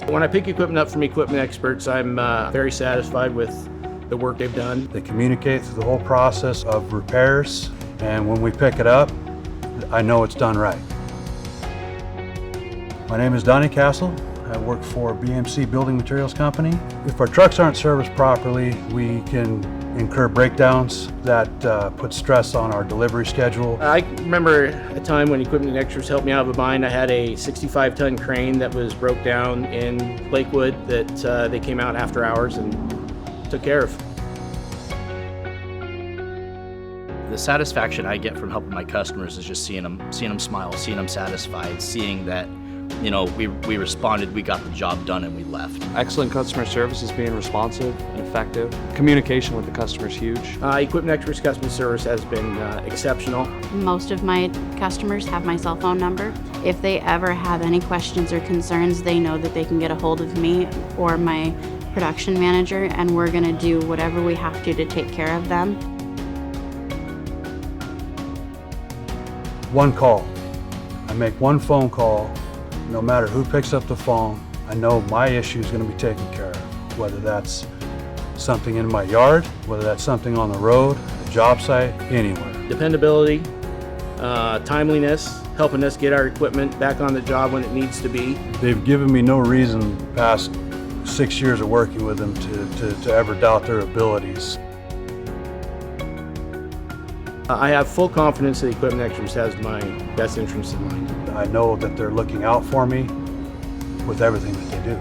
When I pick equipment up from Equipment Experts, I'm very satisfied with the work they've done. They communicate through the whole process of repairs, and when we pick it up, I know it's done right. My name is Donnie Castle. I work for BMC Building Materials Company. If our trucks aren't serviced properly, we can incur breakdowns that put stress on our delivery schedule. I remember a time when Equipment Experts helped me out of a bind. I had a 65-ton crane that was broke down in Lakewood that they came out after hours and took care of. The satisfaction I get from helping my customers is just seeing them smile, seeing them satisfied, seeing that, you know, we responded, we got the job done, and we left. Excellent customer service is being responsive and effective. Communication with the customer is huge. Equipment Experts customer service has been exceptional. Most of my customers have my cell phone number. If they ever have any questions or concerns, they know that they can get a hold of me or my production manager, and we're going to do whatever we have to take care of them. One call. I make one phone call. No matter who picks up the phone, I know my issue is going to be taken care of. Whether that's something in my yard, whether that's something on the road, a job site, anywhere. Dependability, timeliness, helping us get our equipment back on the job when it needs to be. They've given me no reason past 6 years of working with them to ever doubt their abilities. I have full confidence that Equipment Experts has my best interests in mind. I know that they're looking out for me with everything that they do.